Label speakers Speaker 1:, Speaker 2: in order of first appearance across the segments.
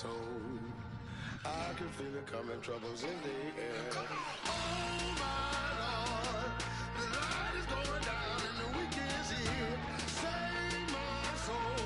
Speaker 1: soul. I can feel it coming, troubles in the air. Oh my Lord, the light is going down and the weekend's here. Save my soul.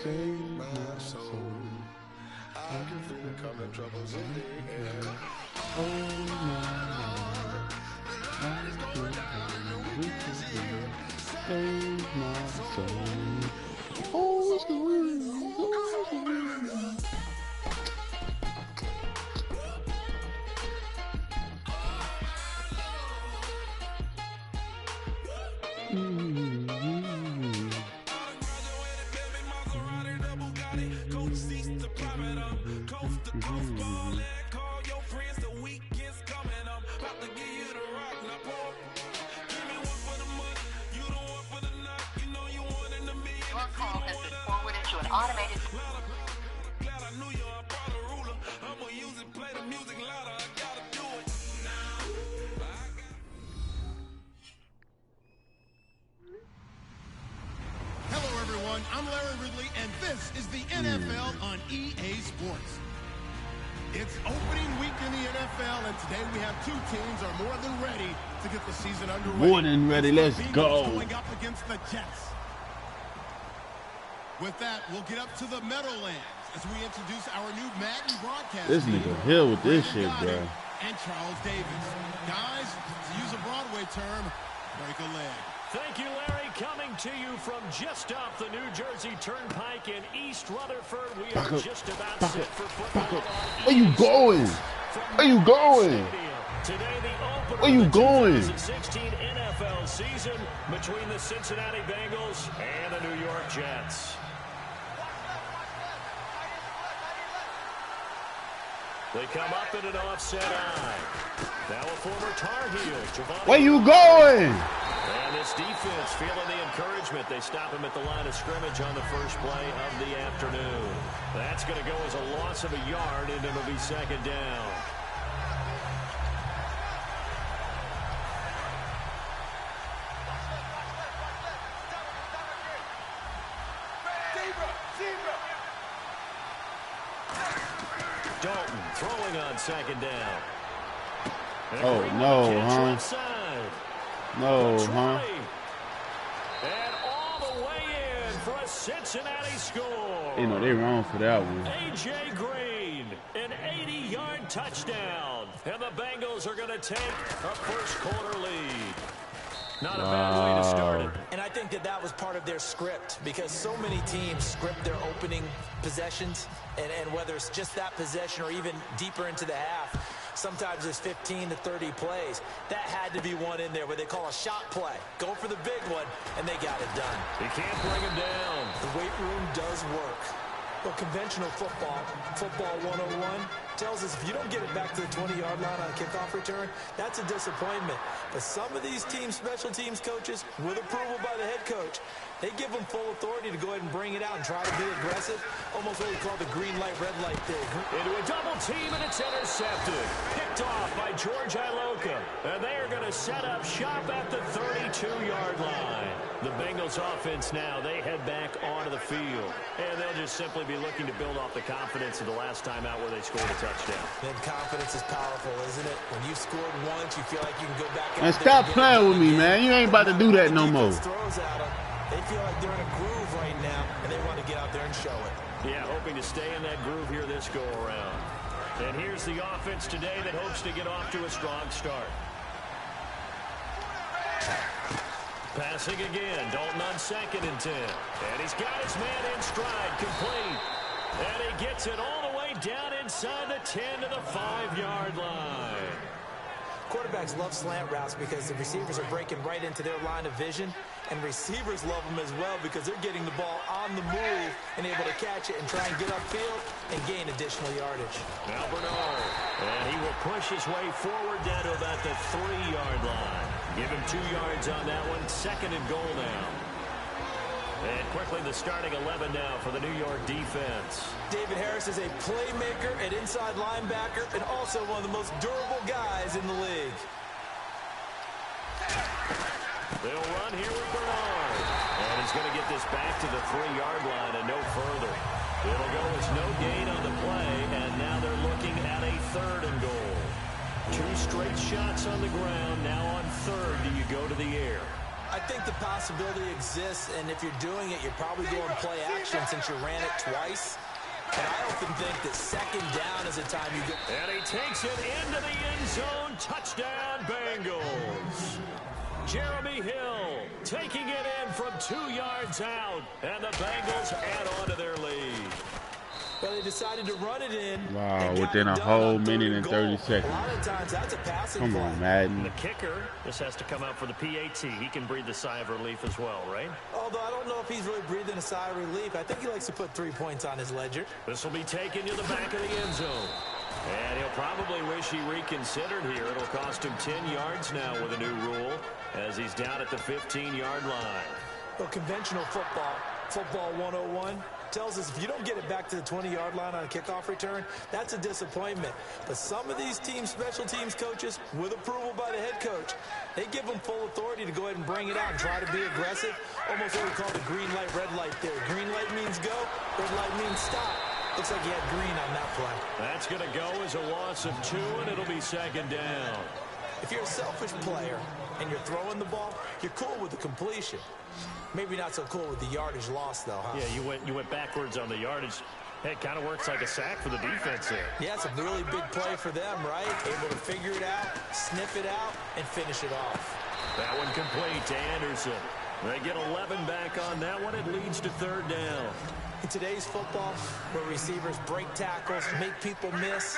Speaker 1: Save my soul. I can feel it coming, troubles in the air. Oh my Lord, the light is going down and the weekend's here. Save my soul. Oh, it's the wind. Oh, it's the wind.
Speaker 2: Automated.
Speaker 3: Hello everyone, I'm Larry Ridley and this is the NFL on EA Sports. It's opening week in the NFL and today we have two teams are more than ready to get the season underway.
Speaker 4: More than ready, let's go.
Speaker 3: Going up against the Jets. With that, we'll get up to the Meadowlands as we introduce our new Madden broadcast.
Speaker 4: This nigga here with this shit, bro.
Speaker 3: And Charles Davis. Guys, to use a Broadway term, break a leg.
Speaker 5: Thank you, Larry. Coming to you from just off the New Jersey Turnpike in East Rutherford. We are just about set for football.
Speaker 4: Where you going? Where you going?
Speaker 5: Today, the opener
Speaker 4: Where you
Speaker 5: of the
Speaker 4: going?
Speaker 5: 2016 NFL season between the Cincinnati Bengals and the New York Jets. They come up in an offset eye. Now a former Tar Heel.
Speaker 4: Where you going?
Speaker 5: And this defense feeling the encouragement. They stop him at the line of scrimmage on the first play of the afternoon. That's going to go as a loss of a yard, and it'll be second down. Dalton throwing on second down.
Speaker 4: Oh, no, huh? No, huh?
Speaker 5: And all the way in for a Cincinnati score.
Speaker 4: You know, they wrong for that one.
Speaker 5: A.J. Green, an 80-yard touchdown. And the Bengals are going to take a first-quarter lead. Not a bad way to start it.
Speaker 6: And I think that was part of their script because so many teams script their opening possessions, and whether it's just that possession or even deeper into the half, sometimes it's 15 to 30 plays. That had to be one in there where they call a shot play. Go for the big one, and they got it done.
Speaker 5: They can't bring him down.
Speaker 6: The weight room does work. But conventional football 101, tells us if you don't get it back to the 20-yard line on a kickoff return, that's a disappointment. But some of these teams, special teams coaches, with approval by the head coach, they give them full authority to go ahead and bring it out and try to be aggressive, almost what we call the green light, red light thing.
Speaker 5: Into a double team, and it's intercepted. Picked off by George Iloka. And they are going to set up shop at the 32-yard line. The Bengals offense now, they head back onto the field. And they'll just simply be looking to build off the confidence of the last time out where they scored a touchdown.
Speaker 6: And confidence is powerful, isn't it? When you've scored once, you feel like you can go back
Speaker 4: And stop playing with me, man. You ain't about to do that no more.
Speaker 6: They feel like they're in a groove right now, and they want to get out there and show it.
Speaker 5: Yeah, hoping to stay in that groove here this go-around. And here's the offense today that hopes to get off to a strong start. Passing again. Dalton on 2nd and 10. And he's got his man in stride, complete. And he gets it all the way down inside the 10 to the 5-yard line.
Speaker 6: Quarterbacks love slant routes because the receivers are breaking right into their line of vision, and receivers love them as well because they're getting the ball on the move and able to catch it and try and get upfield and gain additional yardage.
Speaker 5: Now Bernard, and he will push his way forward down to about the 3-yard line. Give him 2 yards on that one. 2nd and goal now. And quickly the starting 11 now for the New York defense.
Speaker 6: David Harris is a playmaker, an inside linebacker, and also one of the most durable guys in the league.
Speaker 5: They'll run here with Bernard. And he's going to get this back to the 3-yard line and no further. It'll go as no gain on the play, and now they're looking at a 3rd and goal. 2 straight shots on the ground. Now on 3rd, do you go to the air?
Speaker 6: I think the possibility exists, and if you're doing it, you're probably going play action since you ran it twice. And I often think that 2nd down is a time you get.
Speaker 5: And he takes it into the end zone. Touchdown, Bengals. Jeremy Hill taking it in from 2 yards out, and the Bengals add on to their lead.
Speaker 6: Well, they decided to run it in.
Speaker 4: Wow, within a whole minute and 30 seconds.
Speaker 6: A lot of times, that's a passing
Speaker 4: Come on, Madden.
Speaker 5: The kicker, this has to come out for the PAT. He can breathe a sigh of relief as well, right?
Speaker 6: Although I don't know if he's really breathing a sigh of relief. I think he likes to put 3 points on his ledger.
Speaker 5: This will be taken to the back of the end zone. And he'll probably wish he reconsidered here. It'll cost him 10 yards now with a new rule as he's down at the 15-yard line.
Speaker 6: Well, conventional football 101, tells us if you don't get it back to the 20-yard line on a kickoff return, that's a disappointment. But some of these special teams coaches, with approval by the head coach, they give them full authority to go ahead and bring it out and try to be aggressive. Almost what we call the green light, red light theory. Green light means go, red light means stop. Looks like he had green on that play.
Speaker 5: That's going to go as a loss of 2, and it'll be 2nd down.
Speaker 6: If you're a selfish player and you're throwing the ball, you're cool with the completion. Maybe not so cool with the yardage loss, though, huh?
Speaker 5: Yeah, you went backwards on the yardage. It kind of works like a sack for the defense there.
Speaker 6: Yeah, it's a really big play for them, right? Able to figure it out, sniff it out, and finish it off.
Speaker 5: That one complete to Anderson. They get 11 back on that one. It leads to 3rd down.
Speaker 6: In today's football, where receivers break tackles, make people miss,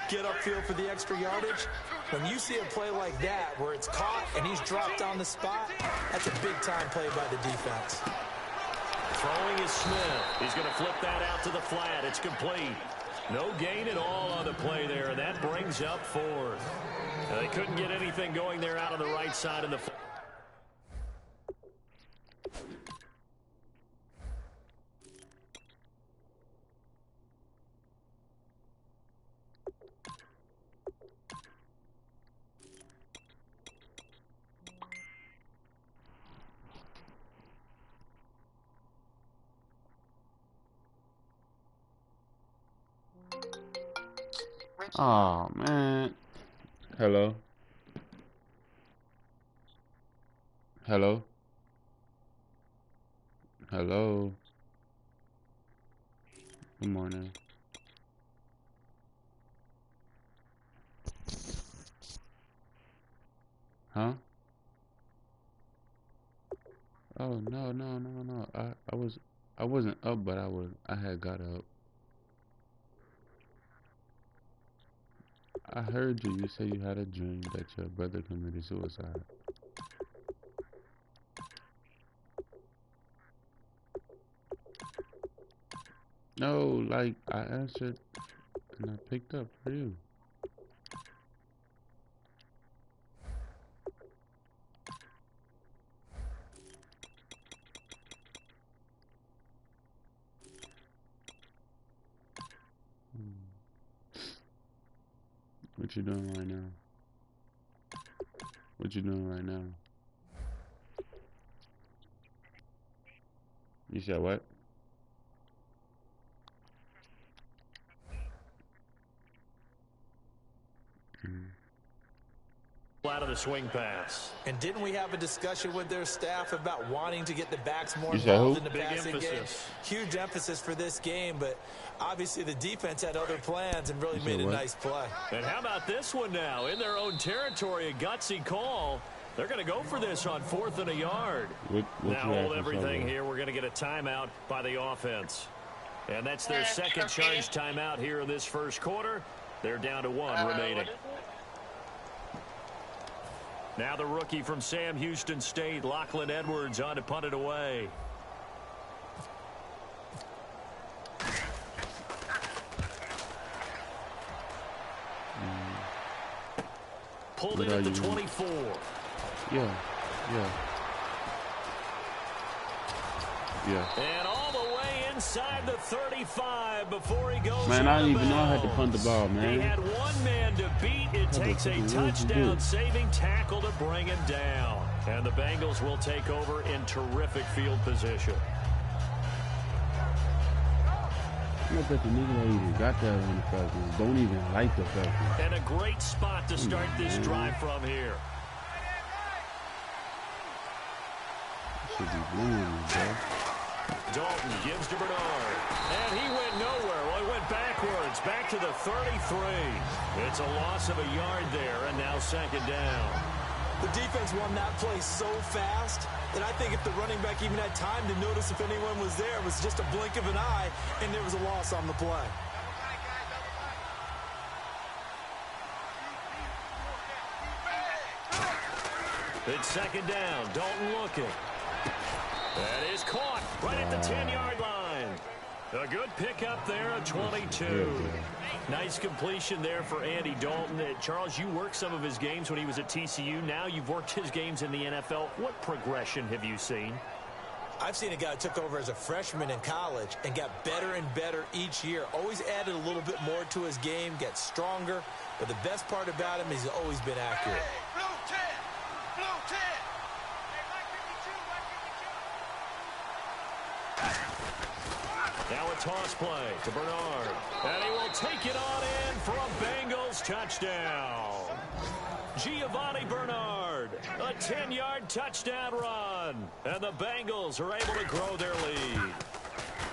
Speaker 6: get upfield for the extra yardage, when you see a play like that where it's caught and he's dropped on the spot, that's a big-time play by the defense.
Speaker 5: Throwing is Smith. He's going to flip that out to the flat. It's complete. No gain at all on the play there, and that brings up 4th. They couldn't get anything going there out on the right side of the field.
Speaker 4: Oh, man. Hello? Hello? Hello? Good morning. Huh? Oh, no. I wasn't up, but I had got up. I heard you. You say you had a dream that your brother committed suicide. No, like, I answered and I picked up for you. What you doing right now? What you doing right now? You said what?
Speaker 5: Out of the swing pass.
Speaker 6: And didn't we have a discussion with their staff about wanting to get the backs more
Speaker 4: You said
Speaker 6: involved
Speaker 4: who?
Speaker 6: in the
Speaker 5: Big
Speaker 6: passing game?
Speaker 5: emphasis.
Speaker 6: Huge emphasis for this game, but obviously the defense had other plans and really
Speaker 4: You
Speaker 6: made
Speaker 4: said
Speaker 6: a
Speaker 4: what?
Speaker 6: nice play.
Speaker 5: And how about this one now? In their own territory, a gutsy call. They're going to go for this on 4th and a yard. Now hold everything here. We're going to get a timeout by the offense. And that's their second charge timeout here in this first quarter. They're down to 1 remaining. Now the rookie from Sam Houston State, Lachlan Edwards, on to punt it away. Pulled it at the 24.
Speaker 4: Yeah.
Speaker 5: And all the way inside the 35 before he goes.
Speaker 4: Man, I didn't even know I had to punt the ball, man.
Speaker 5: He had one man to beat. It takes a touchdown-saving tackle to bring him down. And the Bengals will take over in terrific field position.
Speaker 4: I bet the nigga that even got that on the Falcons don't even like the Falcons.
Speaker 5: And a great spot to start this drive from here.
Speaker 4: Should be blowing, bro.
Speaker 5: Dalton gives to Bernard. And he went nowhere. Well, he went backwards. Back to the 33. It's a loss of a yard there, and now second down.
Speaker 6: The defense won that play so fast that I think if the running back even had time to notice if anyone was there, it was just a blink of an eye, and there was a loss on the play.
Speaker 5: It's second down. Dalton looking. That is caught right at the 10-yard line. A good pickup there, a 22. Nice completion there for Andy Dalton. Charles, you worked some of his games when he was at TCU. Now you've worked his games in the NFL. What progression have you seen?
Speaker 6: I've seen a guy who took over as a freshman in college and got better and better each year. Always added a little bit more to his game, got stronger. But the best part about him is he's always been accurate.
Speaker 2: Blue 10! Blue 10!
Speaker 5: Now a toss play to Bernard. And he will take it on in for a Bengals touchdown. Giovanni Bernard, a 10-yard touchdown run. And the Bengals are able to grow their lead.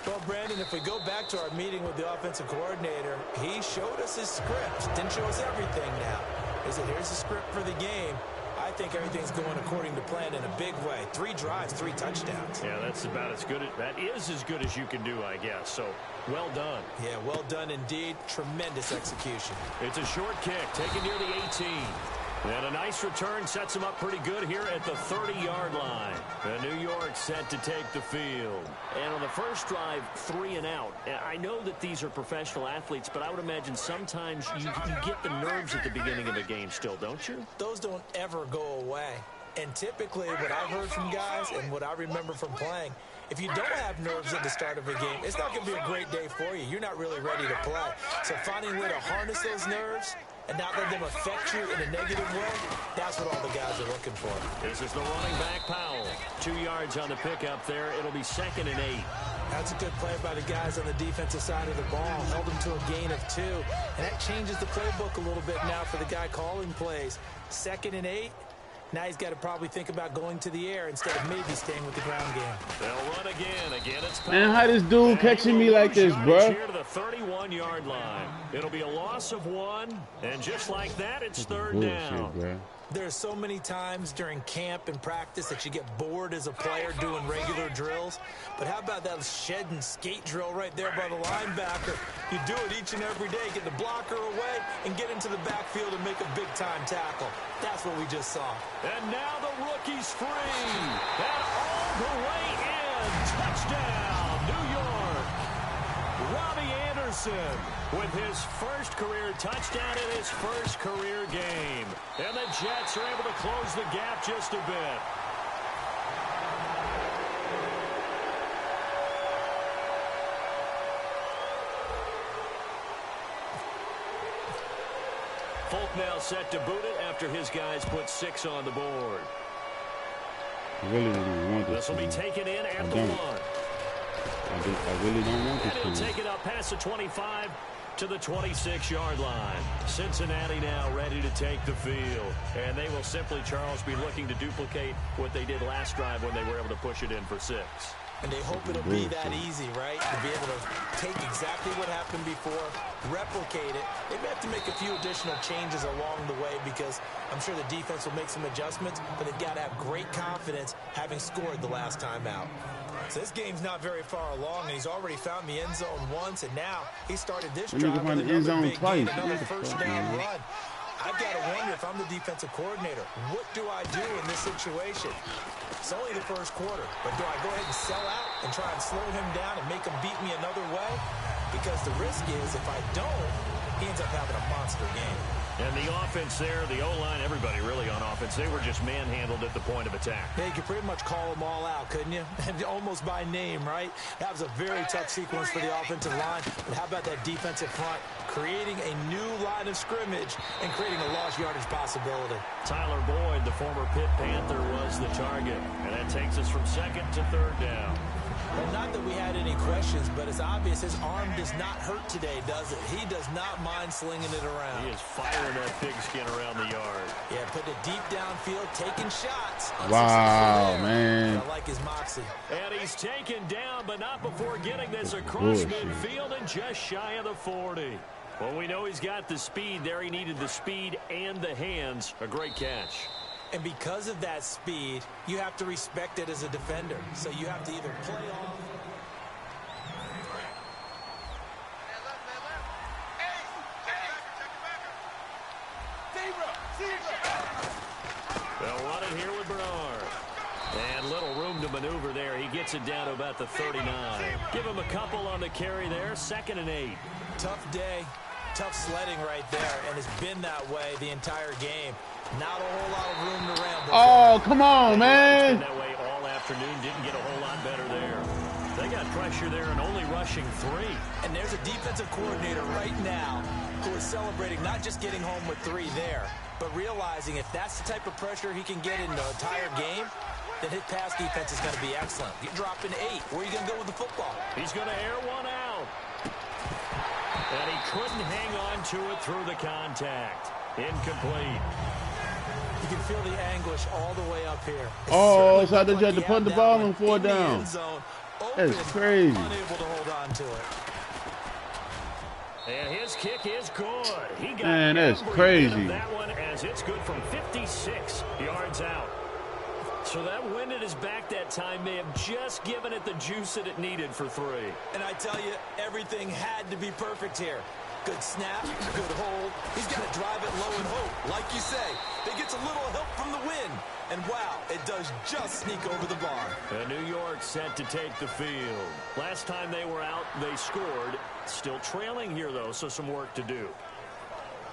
Speaker 6: Well, Brandon, if we go back to our meeting with the offensive coordinator, he showed us his script. Didn't show us everything now. He said, here's the script for the game. I think everything's going according to plan in a big way. 3 drives, 3 touchdowns.
Speaker 5: Yeah, that's about as good. That is as good as you can do, I guess. So, well done.
Speaker 6: Yeah, well done indeed. Tremendous execution.
Speaker 5: It's a short kick, taken near the 18. And a nice return sets him up pretty good here at the 30-yard line. And New York set to take the field. And on the first drive, 3 and out. I know that these are professional athletes, but I would imagine sometimes you get the nerves at the beginning of a game still, don't you?
Speaker 6: Those don't ever go away. And typically what I've heard from guys and what I remember from playing, if you don't have nerves at the start of a game, it's not going to be a great day for you. You're not really ready to play. So finding a way to harness those nerves and not let them affect you in a negative way, that's what all the guys are looking for.
Speaker 5: This is the running back, Powell. 2 yards on the pickup there. It'll be 2nd and 8.
Speaker 6: That's a good play by the guys on the defensive side of the ball. Held them to a gain of 2. And that changes the playbook a little bit now for the guy calling plays. 2nd and 8. Now he's got to probably think about going to the air instead of maybe staying with the ground game.
Speaker 5: They'll run again. Again, it's
Speaker 4: Man, how this dude catching me like this, bro?
Speaker 5: Here to the 31-yard line. It'll be a loss of 1, and just like that, it's 3rd down.
Speaker 4: Bro.
Speaker 6: There's so many times during camp and practice that you get bored as a player doing regular drills. But how about that shed and skate drill right there by the linebacker? You do it each and every day. Get the blocker away and get into the backfield and make a big-time tackle. That's what we just saw.
Speaker 5: And now the rookie's free. And all the way in. Touchdown, New York. Robbie Anderson with his first career touchdown in his first career game. And the Jets are able to close the gap just a bit. Folk now set to boot it after his guys put 6 on the board.
Speaker 4: I really don't want
Speaker 5: This will be taken in at the 1.
Speaker 4: I really don't want this.
Speaker 5: And he'll take it up past the 25 to the 26-yard line. Cincinnati now ready to take the field. And they will simply, Charles, be looking to duplicate what they did last drive when they were able to push it in for 6.
Speaker 6: And they hope it'll be that easy, right? To be able to take exactly what happened before, replicate it. They may have to make a few additional changes along the way because I'm sure the defense will make some adjustments, but they've got to have great confidence having scored the last time out. So this game's not very far along, and he's already found the end zone once, and now he started this drive with another big gain, another first down run. I've got to wonder if I'm the defensive coordinator, what do I do in this situation? It's only the first quarter, but do I go ahead and sell out and try and slow him down and make him beat me another way? Because the risk is if I don't, he ends up having a monster game.
Speaker 5: And the offense there, the O-line, everybody really on offense, they were just manhandled at the point of attack.
Speaker 6: Yeah, you could pretty much call them all out, couldn't you? Almost by name, right? That was a very tough sequence for the offensive line. But how about that defensive front creating a new line of scrimmage and creating a lost yardage possibility?
Speaker 5: Tyler Boyd, the former Pitt Panther, was the target. And that takes us from second to third down.
Speaker 6: Well, not that we had any questions, but it's obvious his arm does not hurt today, does it? He does not mind slinging it around.
Speaker 5: He is firing that pigskin around the yard.
Speaker 6: Yeah, putting it deep downfield, taking shots.
Speaker 4: Wow, man.
Speaker 6: I like his moxie.
Speaker 5: And he's taken down, but not before getting this across midfield and just shy of the 40. Well, we know he's got the speed there. He needed the speed and the hands. A great catch.
Speaker 6: And because of that speed, you have to respect it as a defender. So you have to either play off.
Speaker 5: They'll run it here with Bernard. And little room to maneuver there. He gets it down to about the 39. Give him a couple on the carry there. 2nd and 8.
Speaker 6: Tough day. Tough sledding right there. And it's been that way the entire game. Not a whole lot of room to ramble.
Speaker 4: Oh, come on, man.
Speaker 5: It's been that way all afternoon. Didn't get a whole lot better there. They got pressure there and only rushing 3.
Speaker 6: And there's a defensive coordinator right now who is celebrating not just getting home with 3 there, but realizing if that's the type of pressure he can get in the entire game, then his pass defense is going to be excellent. You're dropping 8. Where are you going to go with the football?
Speaker 5: He's going to air one out. And he couldn't hang on to it through the contact. Incomplete.
Speaker 6: You can feel the anguish all the way up here.
Speaker 4: Oh, so I thought you had to punt the ball and 4 down. That's crazy.
Speaker 6: Unable to hold on to it.
Speaker 5: And his kick is good. He got
Speaker 4: Man, that's
Speaker 5: every
Speaker 4: crazy.
Speaker 5: bit of that one as it's good from 56 yards out. So that wind at his back that time may have just given it the juice that it needed for 3.
Speaker 6: And I tell you, everything had to be perfect here. Good snap, good hold. He's got to drive it low and hope. Like you say, they gets a little help from the wind. And wow, it does just sneak over the bar.
Speaker 5: And New York set to take the field. Last time they were out, they scored. Still trailing here, though, so some work to do.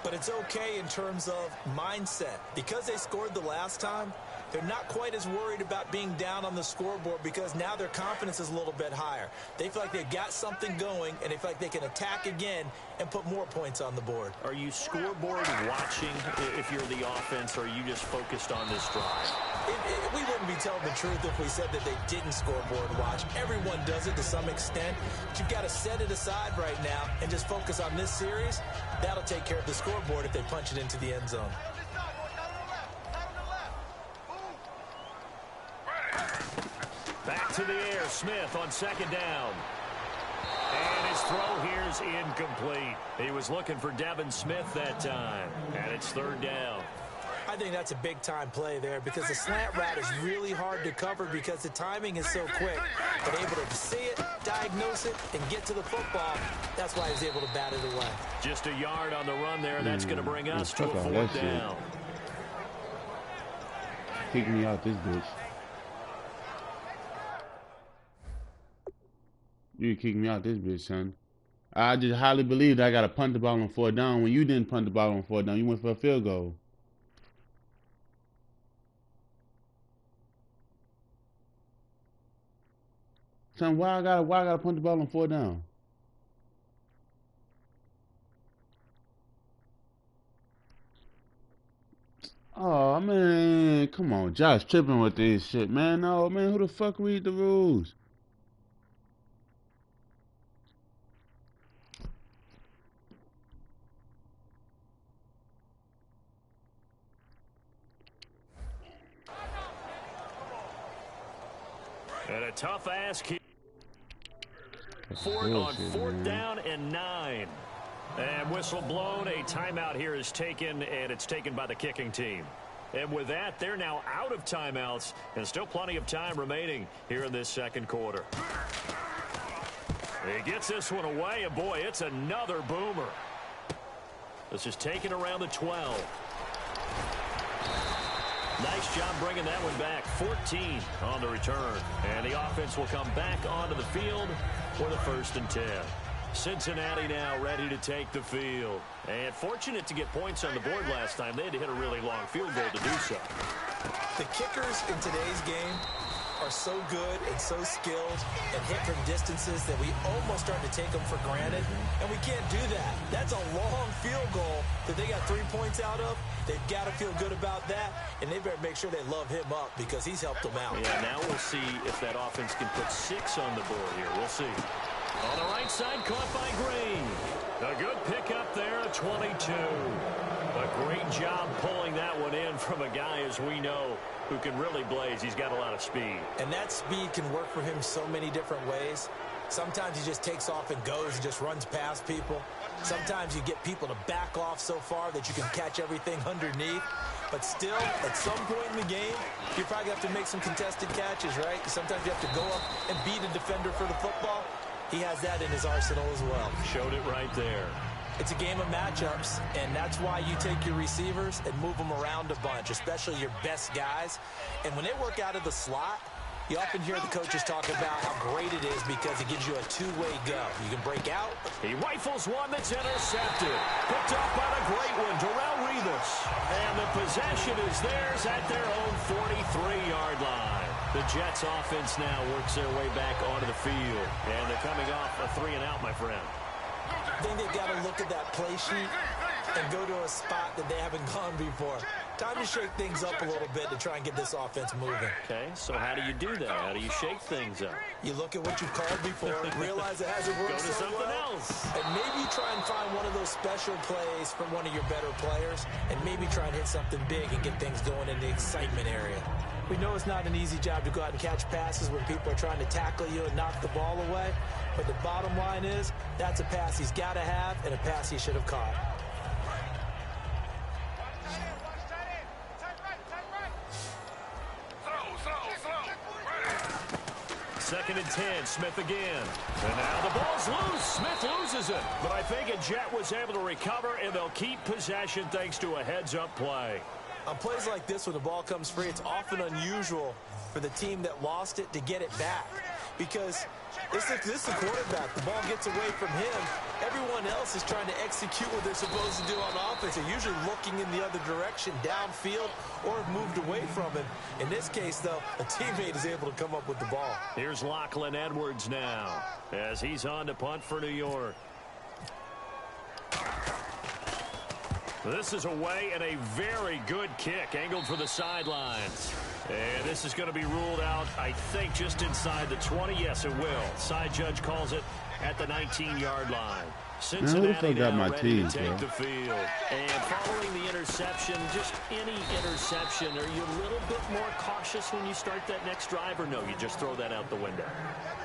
Speaker 6: But it's okay in terms of mindset. Because they scored the last time, they're not quite as worried about being down on the scoreboard because now their confidence is a little bit higher. They feel like they've got something going, and they feel like they can attack again and put more points on the board.
Speaker 5: Are you scoreboard watching if you're the offense, or are you just focused on this drive?
Speaker 6: We wouldn't be telling the truth if we said that they didn't scoreboard watch. Everyone does it to some extent, but you've got to set it aside right now and just focus on this series. That'll take care of the scoreboard if they punch it into the end zone.
Speaker 5: Back to the air, Smith on 2nd down. And his throw here is incomplete. He was looking for Devin Smith that time. And it's 3rd down.
Speaker 6: I think that's a big-time play there because the slant route is really hard to cover because the timing is so quick. But able to see it, diagnose it, and get to the football, that's why he's able to bat it away.
Speaker 5: Just a yard on the run there. That's going to bring us to a 4th down.
Speaker 4: Kick me out this bitch. You kick me out this bitch, son. I just highly believe that I got to punt the ball on 4th down when you didn't punt the ball on 4th down. You went for a field goal. Son, why I gotta punt the ball on 4th down? Oh man, come on, Josh tripping with this shit, man. No, man, who the fuck read the rules?
Speaker 5: And a tough ask here. On 4th down and 9. And whistle blown. A timeout here is taken, and it's taken by the kicking team. And with that, they're now out of timeouts, and still plenty of time remaining here in this second quarter. He gets this one away, and boy, it's another boomer. This is taken around the 12. Nice job bringing that one back. 14 on the return. And the offense will come back onto the field for the 1st and 10. Cincinnati now ready to take the field. And fortunate to get points on the board last time. They had to hit a really long field goal to do so.
Speaker 6: The kickers in today's game are so good and so skilled and hit from distances that we almost start to take them for granted. And we can't do that. That's a long field goal that they got 3 points out of. They've got to feel good about that, and they better make sure they love him up because he's helped them out.
Speaker 5: Yeah, now we'll see if that offense can put 6 on the board here. We'll see. On the right side, caught by Green. A good pickup there, a 22. A great job pulling that one in from a guy, as we know, who can really blaze. He's got a lot of speed.
Speaker 6: And that speed can work for him so many different ways. Sometimes he just takes off and goes and just runs past people. Sometimes you get people to back off so far that you can catch everything underneath. But still, at some point in the game, you probably have to make some contested catches, right? Sometimes you have to go up and beat a defender for the football. He has that in his arsenal as well.
Speaker 5: Showed it right there.
Speaker 6: It's a game of matchups, and that's why you take your receivers and move them around a bunch, especially your best guys. And when they work out of the slot, you often hear the coaches talk about how great it is because it gives you a two-way go. You can break out.
Speaker 5: He rifles one that's intercepted. Picked up by the great one, Darrelle Revis. And the possession is theirs at their own 43-yard line. The Jets offense now works their way back onto the field. And they're coming off a 3-and-out, my friend.
Speaker 6: I think they've got to look at that play sheet and go to a spot that they haven't gone before. Time to shake things up a little bit to try and get this offense moving.
Speaker 5: Okay, so how do you do that? How do you shake things up?
Speaker 6: You look at what you've called before, realize it hasn't worked
Speaker 5: Go to
Speaker 6: so
Speaker 5: something
Speaker 6: well,
Speaker 5: else.
Speaker 6: and maybe try and find one of those special plays from one of your better players, and maybe try and hit something big and get things going in the excitement area. We know it's not an easy job to go out and catch passes when people are trying to tackle you and knock the ball away, but the bottom line is that's a pass he's got to have and a pass he should have caught.
Speaker 5: Second and 10, Smith again. And now the ball's loose. Smith loses it. But I think a Jet was able to recover, and they'll keep possession thanks to a heads-up play.
Speaker 6: On plays like this, when the ball comes free, it's often unusual for the team that lost it to get it back. Because this is the quarterback. The ball gets away from him. Everyone else is trying to execute what they're supposed to do on offense. They're usually looking in the other direction, downfield, or have moved away from him. In this case, though, a teammate is able to come up with the ball.
Speaker 5: Here's Lachlan Edwards now as he's on to punt for New York. This is away and a very good kick angled for the sidelines. And this is going to be ruled out, I think, just inside the 20. Yes, it will. Side judge calls it at the 19-yard line. Cincinnati now ready to take the field. And following the interception, just any interception, are you a little bit more cautious when you start that next drive, or no, you just throw that out the window?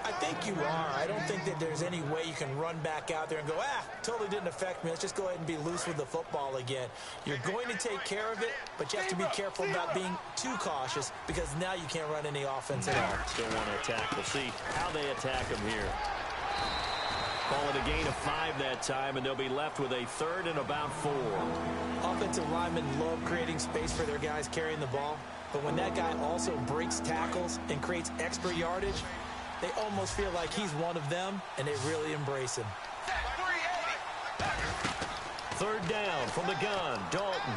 Speaker 6: I think you are. I don't think that there's any way you can run back out there and go, totally didn't affect me. Let's just go ahead and be loose with the football again. You're going to take care of it, but you have to be careful about being too cautious because now you can't run any offense at all.
Speaker 5: Still want to attack. We'll see how they attack him here. Call it a gain of 5 that time, and they'll be left with a 3rd and about 4.
Speaker 6: Offensive linemen love creating space for their guys carrying the ball, but when that guy also breaks tackles and creates extra yardage, they almost feel like he's one of them, and they really embrace him.
Speaker 5: 3rd down from the gun, Dalton.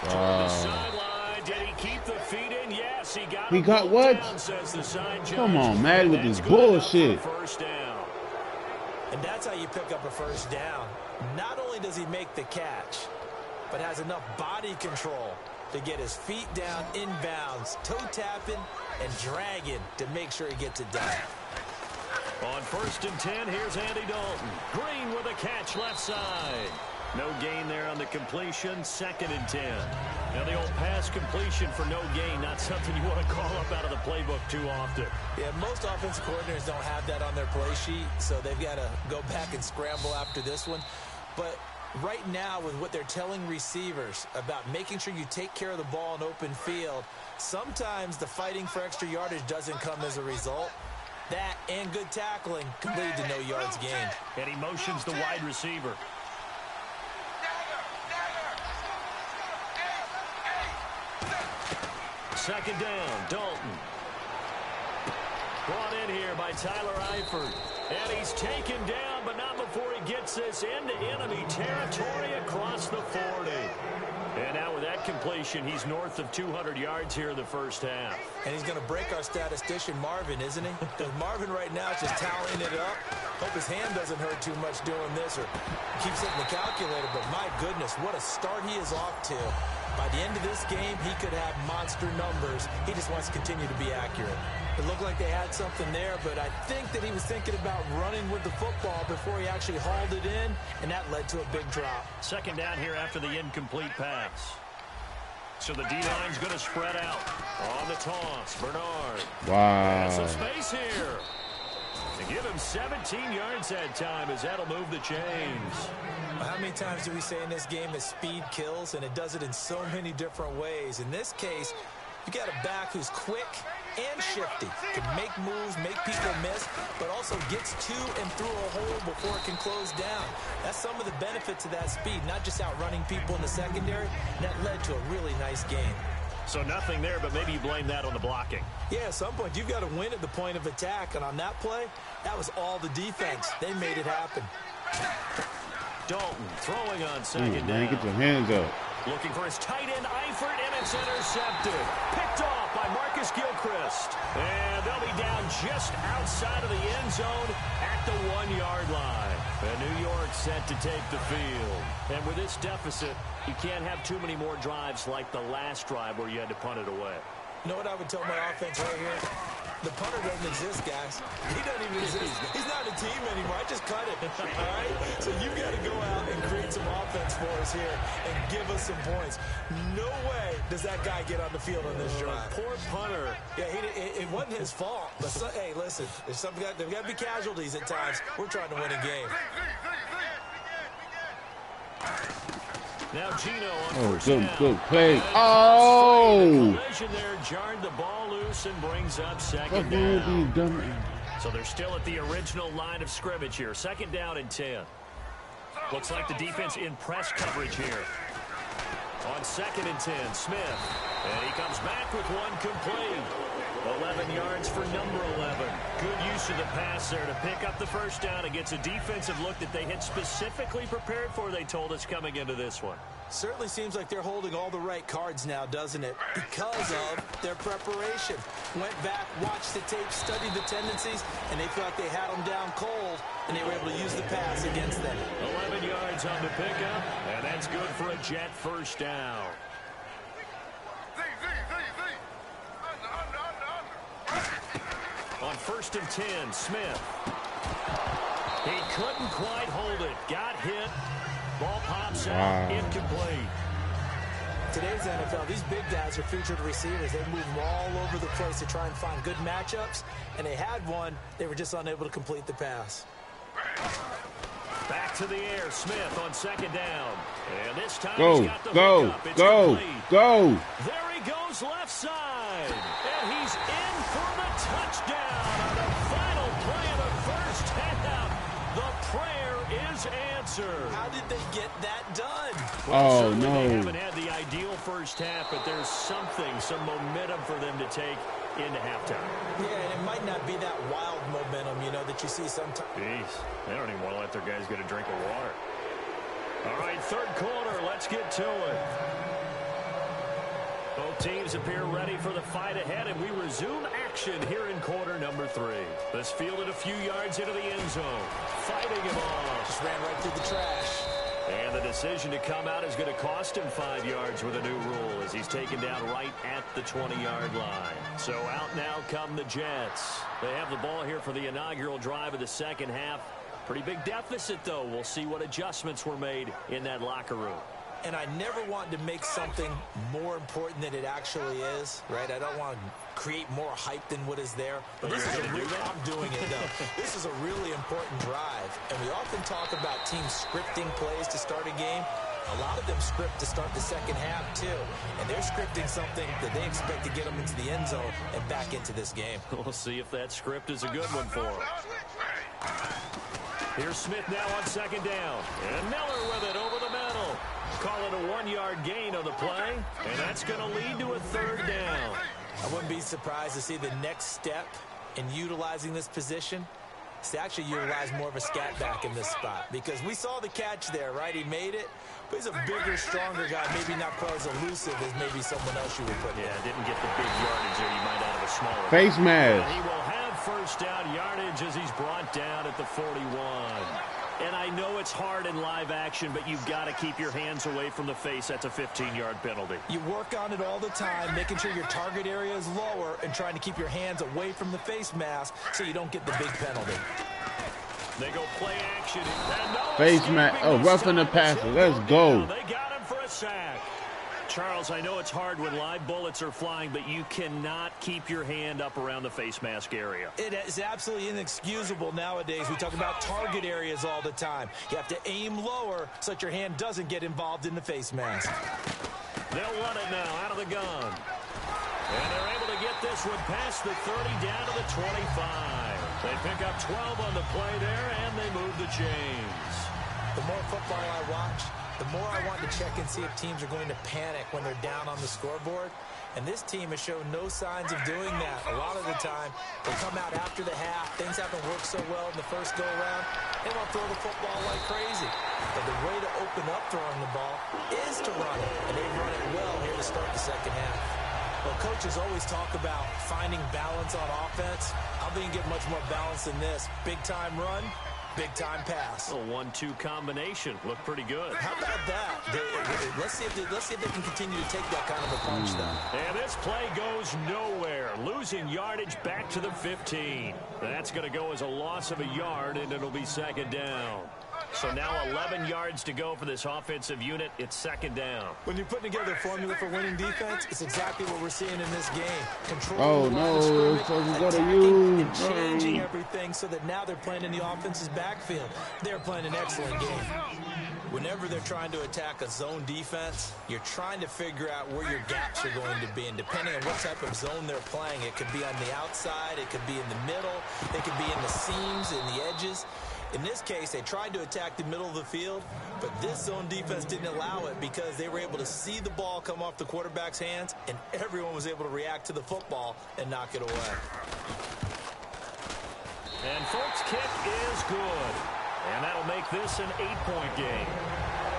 Speaker 5: Toward the sideline, did he keep the feet in? Yes, he got
Speaker 4: He got what?
Speaker 5: Down, says the side judge.
Speaker 4: Come on, man, with this bullshit.
Speaker 5: First down.
Speaker 6: And that's how you pick up a first down. Not only does he make the catch, but has enough body control to get his feet down inbounds, toe tapping and dragging to make sure he gets it done.
Speaker 5: On 1st and 10, here's Andy Dalton. Green with a catch left side. No gain there on the completion. 2nd and 10. Now the old pass completion for no gain, not something you want to call up out of the playbook too often.
Speaker 6: Yeah, most offensive coordinators don't have that on their play sheet, so they've got to go back and scramble after this one. But right now, with what they're telling receivers about making sure you take care of the ball in open field, sometimes the fighting for extra yardage doesn't come as a result. That and good tackling can lead to no yards gained.
Speaker 5: And he motions the wide receiver. Second down, Dalton. Brought in here by Tyler Eifert. And he's taken down, but not before he gets this into enemy territory across the 40. And now with that completion, he's north of 200 yards here in the first half.
Speaker 6: And he's going to break our statistician, Marvin, isn't he? Because Marvin right now is just tallying it up. Hope his hand doesn't hurt too much doing this or keeps hitting the calculator. But my goodness, what a start he is off to. By the end of this game, he could have monster numbers. He just wants to continue to be accurate. It looked like they had something there, but I think that he was thinking about running with the football before he actually hauled it in, and that led to a big drop.
Speaker 5: Second down here after the incomplete pass. So the D-line's going to spread out. On the toss, Bernard.
Speaker 4: Wow.
Speaker 5: And some space here. To give him 17 yards that time, as that'll move the chains.
Speaker 6: How many times do we say in this game that speed kills, and it does it in so many different ways? In this case, you got a back who's quick and shifty, can make moves, make people miss, but also gets to and through a hole before it can close down. That's some of the benefits of that speed, not just outrunning people in the secondary. That led to a really nice game.
Speaker 5: So nothing there, but maybe you blame that on the blocking.
Speaker 6: Yeah, at some point, you've got to win at the point of attack, and on that play, that was all the defense. They made it happen.
Speaker 5: Dalton throwing on second down.
Speaker 4: Man, get your hands up.
Speaker 5: Looking for his tight end, Eifert, and it's intercepted. Picked off by Marcus Gilchrist. And they'll be down just outside of the end zone at the 1-yard line. And New York set to take the field. And with this deficit, you can't have too many more drives like the last drive where you had to punt it away.
Speaker 6: You know what I would tell my offense right here? The punter doesn't exist, guys. He doesn't even exist. He's not a team anymore. I just cut it. All right? So you've got to go out and create some offense for us here and give us some points. No way does that guy get on the field on this drive.
Speaker 5: Poor punter.
Speaker 6: Yeah, it wasn't his fault. But hey, listen, there's got to be casualties at times. We're trying to win a game.
Speaker 5: Now Gino on first
Speaker 4: good play. Oh!
Speaker 5: Collision there jarred the ball loose and brings up second down. So they're still at the original line of scrimmage here. Second down and 10. Looks like the defense in press coverage here. On second and 10, Smith. And he comes back with one complete. 11 yards for number 11. Good use of the pass there to pick up the first down against a defensive look that they had specifically prepared for, they told us, coming into this one.
Speaker 6: Certainly seems like they're holding all the right cards now, doesn't it? Because of their preparation. Went back, watched the tape, studied the tendencies, and they felt like they had them down cold, and they were able to use the pass against them.
Speaker 5: 11 yards on the pickup, and that's good for a Jet first down. On first and 10, Smith. He couldn't quite hold it. Got hit. Ball pops out. Incomplete.
Speaker 6: Today's NFL, these big guys are featured receivers. They move them all over the place to try and find good matchups, and they had one. They were just unable to complete the pass.
Speaker 5: Back to the air. Smith on second down. And this time
Speaker 4: Go,
Speaker 5: he's got the
Speaker 4: go,
Speaker 5: hookup. It's
Speaker 4: go,
Speaker 5: complete.
Speaker 4: go.
Speaker 5: There he goes left side. And he's in for the touchdown on the final play of the first half. The prayer is answered.
Speaker 6: How did they get that done?
Speaker 5: Well,
Speaker 4: Oh, no.
Speaker 5: They haven't had the ideal first half, but there's some momentum for them to take into halftime.
Speaker 6: Yeah, and it might not be that wild momentum, you know, that you see sometimes.
Speaker 5: Jeez, they don't even want to let their guys get a drink of water. All right, third quarter, let's get to it. Both teams appear ready for the fight ahead, and we resume action here in quarter number 3. This fielded a few yards into the end zone. Fighting him off.
Speaker 6: Just ran right through the trash.
Speaker 5: And the decision to come out is going to cost him 5 yards with a new rule as he's taken down right at the 20-yard line. So out now come the Jets. They have the ball here for the inaugural drive of the second half. Pretty big deficit, though. We'll see what adjustments were made in that locker room.
Speaker 6: And I never want to make something more important than it actually is, right? I don't want to create more hype than what is there. But this is I'm doing it, though. This is a really important drive. And we often talk about teams scripting plays to start a game. A lot of them script to start the second half, too. And they're scripting something that they expect to get them into the end zone and back into this game.
Speaker 5: We'll see if that script is a good one for them. Here's Smith now on second down. And Miller with it over the middle. Call it a 1-yard gain on the play. And that's going to lead to a third down.
Speaker 6: I wouldn't be surprised to see the next step in utilizing this position is to actually utilize more of a scat back in this spot. Because we saw the catch there, right? He made it. But he's a bigger, stronger guy, maybe not quite as elusive as maybe someone else you would put in.
Speaker 5: Yeah, didn't get the big yardage there. You might have a smaller.
Speaker 4: Face mask.
Speaker 5: He will have first down yardage as he's brought down at the 41. And I know it's hard in live action, but you've got to keep your hands away from the face. That's a 15-yard penalty.
Speaker 6: You work on it all the time, making sure your target area is lower and trying to keep your hands away from the face mask so you don't get the big penalty.
Speaker 5: They go play action.
Speaker 4: Face mask. Oh, roughing the passer. Let's go.
Speaker 5: They got him for a sack. Charles, I know it's hard when live bullets are flying, but you cannot keep your hand up around the face mask area.
Speaker 6: It is absolutely inexcusable nowadays. We talk about target areas all the time. You have to aim lower so that your hand doesn't get involved in the face mask.
Speaker 5: They'll run it now out of the gun. And they're able to get this one past the 30 down to the 25. They pick up 12 on the play there, and they move the chains.
Speaker 6: The more football I watch, the more I want to check and see if teams are going to panic when they're down on the scoreboard. And this team has shown no signs of doing that. A lot of the time, they come out after the half. Things haven't worked so well in the first go-around. They want to throw the football like crazy. But the way to open up throwing the ball is to run it. And they've run it well here to start the second half. Well, coaches always talk about finding balance on offense. I don't think you get much more balance than this. Big-time run. Big-time pass.
Speaker 5: A 1-2 combination. Looked pretty good.
Speaker 6: How about that? Let's see if they can continue to take that kind of a punch, though.
Speaker 5: And this play goes nowhere. Losing yardage back to the 15. That's going to go as a loss of a yard, and it'll be second down. So now 11 yards to go for this offensive unit. It's second down.
Speaker 6: When you're putting together a formula for winning defense, it's exactly what we're seeing in this game. Control.
Speaker 4: Oh, no. It's supposed to go to you.
Speaker 6: And changing everything so that now they're playing in the offense's backfield. They're playing an excellent game. Whenever they're trying to attack a zone defense, you're trying to figure out where your gaps are going to be. And depending on what type of zone they're playing, it could be on the outside, it could be in the middle, it could be in the seams, in the edges. In this case, they tried to attack the middle of the field, but this zone defense didn't allow it because they were able to see the ball come off the quarterback's hands, and everyone was able to react to the football and knock it away.
Speaker 5: And Folk's kick is good. And that'll make this an 8-point game.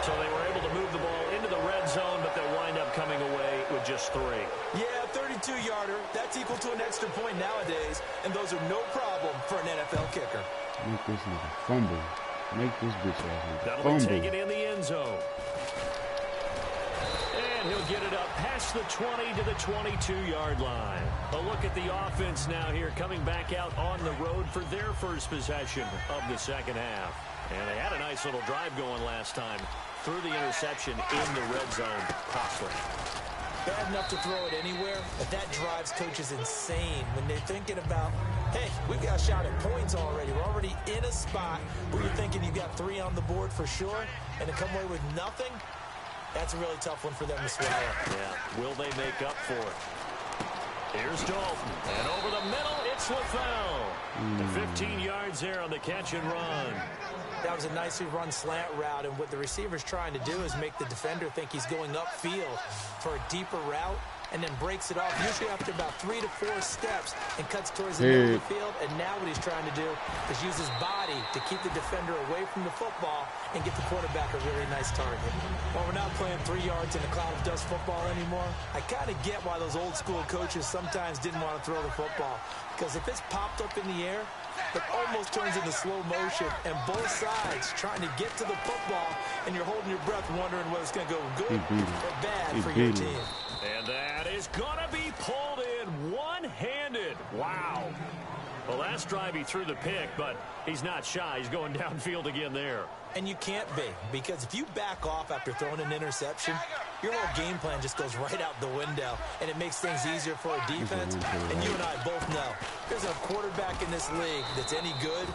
Speaker 5: So they were able to move the ball into the red zone, but they'll wind up coming away with just 3.
Speaker 6: Yeah, 32-yarder. That's equal to an extra point nowadays, and those are no problem for an NFL kicker.
Speaker 4: Make this nigga fumble. Make this bitch ass
Speaker 5: That'll
Speaker 4: fumble.
Speaker 5: be taken in the end zone. And he'll get it up past the 20 to the 22-yard line. A look at the offense now here, coming back out on the road for their first possession of the second half. And they had a nice little drive going last time through the interception in the red zone. Costly.
Speaker 6: Bad enough to throw it anywhere, but that drives coaches insane when they're thinking about, hey, we've got a shot at points already. We're already in a spot where you're thinking you've got 3 on the board for sure, and to come away with nothing, that's a really tough one for them to swallow.
Speaker 5: Yeah, will they make up for it? Here's Dalton, and over the middle, it's LaFell. The 15 yards there on the catch and run.
Speaker 6: That was a nicely run slant route, and what the receiver's trying to do is make the defender think he's going upfield for a deeper route, and then breaks it off, usually after about 3 to 4 steps, and cuts towards the middle of the field. And now what he's trying to do is use his body to keep the defender away from the football and get the quarterback a really nice target. Well, we're not playing 3 yards in a cloud of dust football anymore. I kind of get why those old school coaches sometimes didn't want to throw the football, because if it's popped up in the air, it almost turns into slow motion, and both sides trying to get to the football, and you're holding your breath wondering whether it's going to go good or bad for your team.
Speaker 5: And that is going to be pulled in one-handed. Wow. Well, last drive he threw the pick, but he's not shy. He's going downfield again there.
Speaker 6: And you can't be, because if you back off after throwing an interception, your whole game plan just goes right out the window, and it makes things easier for a defense. And you and I both know there's a quarterback in this league that's any good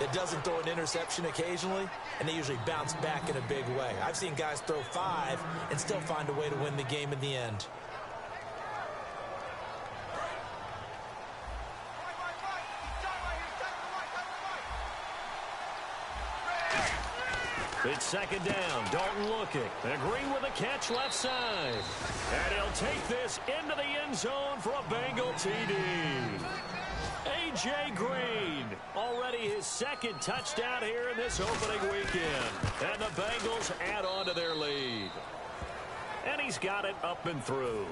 Speaker 6: that doesn't throw an interception occasionally, and they usually bounce back in a big way. I've seen guys throw 5 and still find a way to win the game in the end.
Speaker 5: It's second down. Dalton looking. Agreeing with the catch left side. And he'll take this into the end zone for a Bengal TD. A.J. Green, already his second touchdown here in this opening weekend. And the Bengals add on to their lead. And he's got it up and through.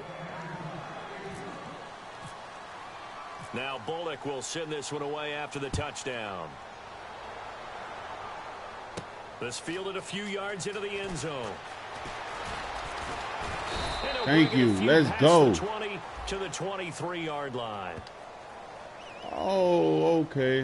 Speaker 5: Now Bullock will send this one away after the touchdown. This fielded a few yards into the end zone.
Speaker 4: Thank you. Let's go.
Speaker 5: The 20 to the 23-yard line.
Speaker 4: Oh, okay.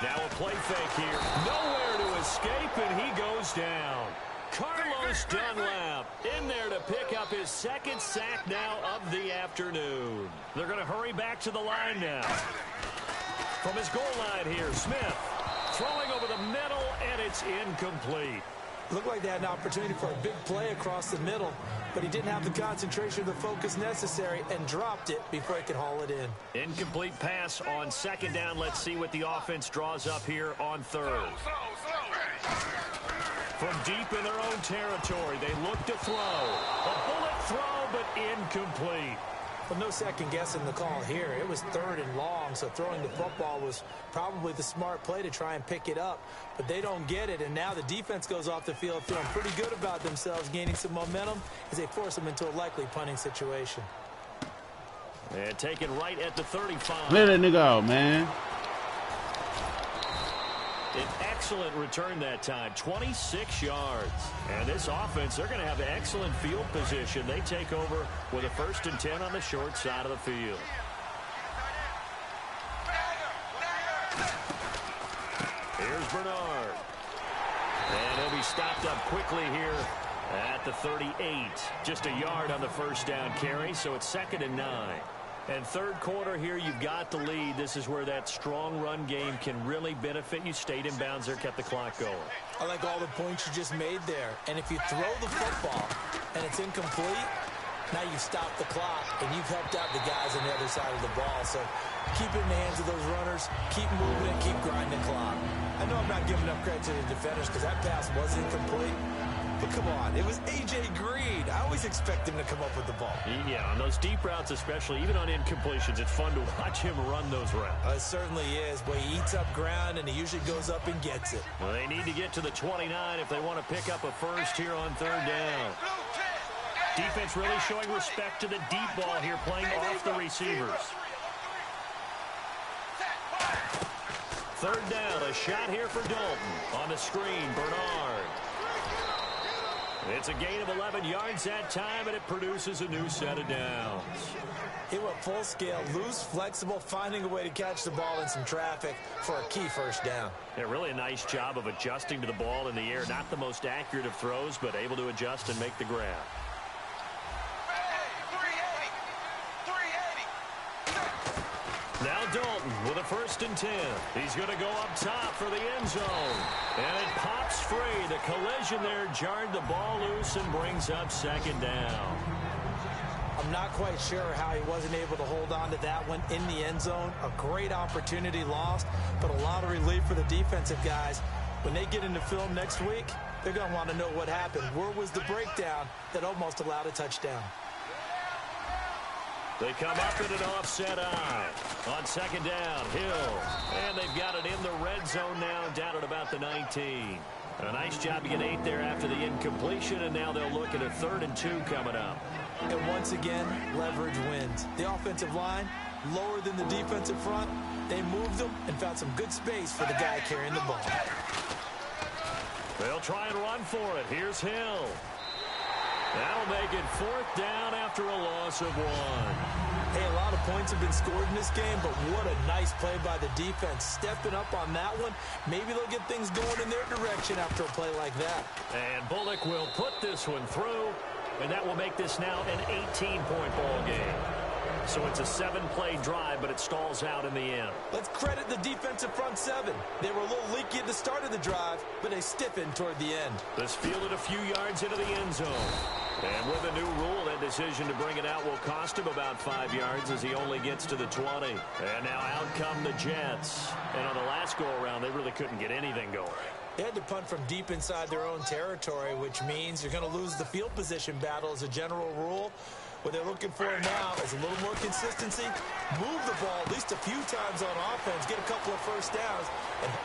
Speaker 5: Now a play fake here. Nowhere to escape, and he goes down. Carlos Dunlap in there to pick up his second sack now of the afternoon. They're going to hurry back to the line now. From his goal line here, Smith throwing over the middle, and it's incomplete.
Speaker 6: Looked like they had an opportunity for a big play across the middle, but he didn't have the concentration or the focus necessary and dropped it before he could haul it in.
Speaker 5: Incomplete pass on second down. Let's see what the offense draws up here on third. From deep in their own territory, they look to throw. A bullet throw, but incomplete.
Speaker 6: Well, no second guessing the call here. It was third and long, so throwing the football was probably the smart play to try and pick it up. But they don't get it, and now the defense goes off the field feeling pretty good about themselves, gaining some momentum as they force them into a likely punting situation.
Speaker 5: And taken right at the 35.
Speaker 4: Let that nigga out, man.
Speaker 5: An excellent return that time, 26 yards. And this offense, they're going to have excellent field position. They take over with a 1st and 10 on the short side of the field. Here's Bernard. And he'll be stopped up quickly here at the 38. Just a yard on the first down carry, so it's 2nd and 9. And third quarter here, you've got the lead. This is where that strong run game can really benefit you. Stayed in bounds there, kept the clock going.
Speaker 6: I like all the points you just made there. And if you throw the football and it's incomplete, now you've stopped the clock and you've helped out the guys on the other side of the ball. So keep it in the hands of those runners, keep moving and keep grinding the clock. I know I'm not giving enough credit to the defenders because that pass was incomplete. But come on, it was A.J. Green. I always expect him to come up with the ball.
Speaker 5: Yeah, on those deep routes especially, even on incompletions, it's fun to watch him run those routes.
Speaker 6: It certainly is, but he eats up ground and he usually goes up and gets it.
Speaker 5: Well, they need to get to the 29 if they want to pick up a first here on third down. Defense really showing respect to the deep ball here, playing off the receivers. Third down, a shot here for Dalton. On the screen, Bernard. It's a gain of 11 yards that time, and it produces a new set of downs.
Speaker 6: He went full scale, loose, flexible, finding a way to catch the ball in some traffic for a key first down.
Speaker 5: Yeah, really a nice job of adjusting to the ball in the air. Not the most accurate of throws, but able to adjust and make the grab. Now Dalton with a 1st and 10. He's going to go up top for the end zone. And it pops free. The collision there jarred the ball loose and brings up 2nd down.
Speaker 6: I'm not quite sure how he wasn't able to hold on to that one in the end zone. A great opportunity lost, but a lot of relief for the defensive guys. When they get into film next week, they're going to want to know what happened. Where was the breakdown that almost allowed a touchdown?
Speaker 5: They come up in an offset eye. On 2nd down, Hill. And they've got it in the red zone now, down at about the 19. A nice job to get 8 there after the incompletion, and now they'll look at a 3rd and 2 coming up.
Speaker 6: And once again, leverage wins. The offensive line lower than the defensive front. They moved them and found some good space for the guy carrying the ball.
Speaker 5: They'll try and run for it. Here's Hill. That'll make it 4th down after a loss of 1.
Speaker 6: Hey, a lot of points have been scored in this game, but what a nice play by the defense. Stepping up on that one, maybe they'll get things going in their direction after a play like that.
Speaker 5: And Bullock will put this one through, and that will make this now an 18-point ball game. So it's a 7-play drive, but it stalls out in the end.
Speaker 6: Let's credit the defensive front 7. They were a little leaky at the start of the drive, but they stiffened toward the end.
Speaker 5: This fielded a few yards into the end zone. And with a new rule, that decision to bring it out will cost him about 5 yards as he only gets to the 20. And now out come the Jets. And on the last go-around, they really couldn't get anything going.
Speaker 6: They had to punt from deep inside their own territory, which means you're going to lose the field position battle as a general rule. What they're looking for now is a little more consistency, move the ball at least a few times on offense, get a couple of first downs.